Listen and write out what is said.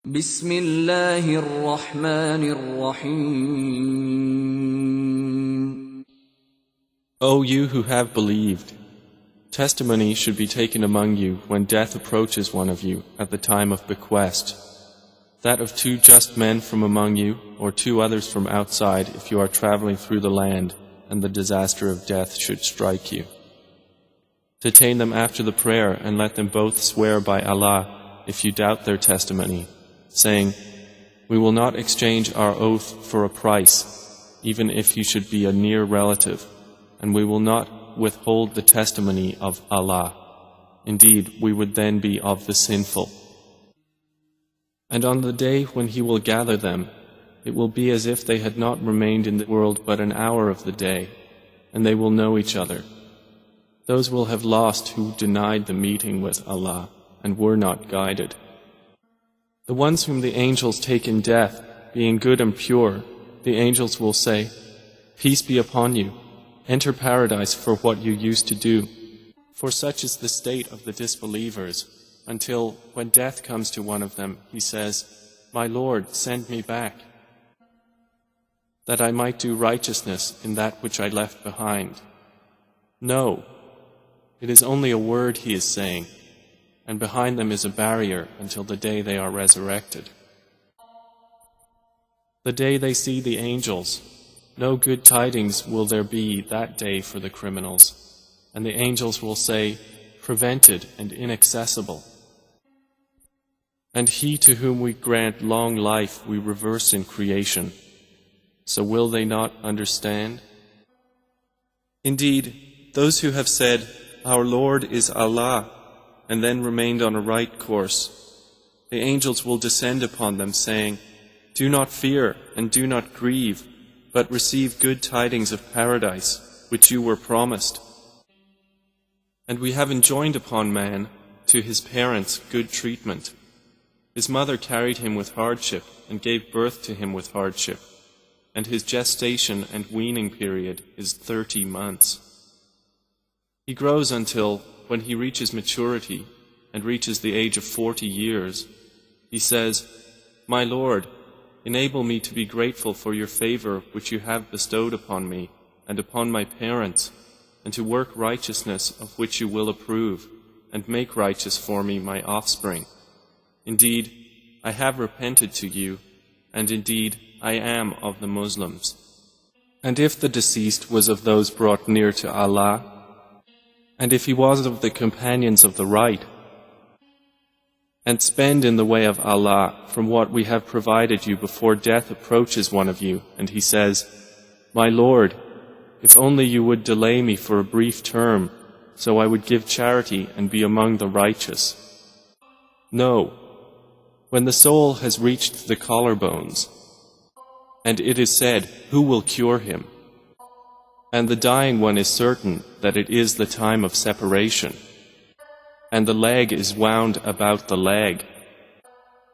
بسم الله الرحمن الرحيم. O you who have believed, testimony should be taken among you when death approaches one of you at the time of bequest, that of two just men from among you, or two others from outside if you are traveling through the land and the disaster of death should strike you. Detain them after the prayer and let them both swear by Allah if you doubt their testimony, saying, "We will not exchange our oath for a price, even if you should be a near relative, and we will not withhold the testimony of Allah. Indeed, we would then be of the sinful." And on the day when He will gather them, it will be as if they had not remained in the world but an hour of the day, and they will know each other. Those will have lost who denied the meeting with Allah and were not guided. The ones whom the angels take in death, being good and pure, the angels will say, "Peace be upon you. Enter paradise for what you used to do." For such is the state of the disbelievers, until, when death comes to one of them, he says, "My Lord, send me back, that I might do righteousness in that which I left behind." No, it is only a word he is saying, and behind them is a barrier until the day they are resurrected. The day they see the angels, no good tidings will there be that day for the criminals, and the angels will say, "Prevented and inaccessible." And he to whom we grant long life we reverse in creation. So will they not understand? Indeed, those who have said, "Our Lord is Allah," and then remained on a right course, the angels will descend upon them, saying, "Do not fear and do not grieve, but receive good tidings of paradise, which you were promised. And we have enjoined upon man, to his parents, good treatment. His mother carried him with hardship and gave birth to him with hardship, and his gestation and weaning period is 30 months. He grows until, when he reaches maturity and reaches the age of 40 years, he says, "My Lord, enable me to be grateful for your favor which you have bestowed upon me and upon my parents, and to work righteousness of which you will approve, and make righteous for me my offspring. Indeed, I have repented to you, and indeed I am of the Muslims." And if the deceased was of those brought near to Allah, and if he was of the companions of the right, and spend in the way of Allah from what we have provided you before death approaches one of you, and he says, "My Lord, if only you would delay me for a brief term, so I would give charity and be among the righteous." No, when the soul has reached the collarbones, and it is said, "Who will cure him?" and the dying one is certain that it is the time of separation, and the leg is wound about the leg,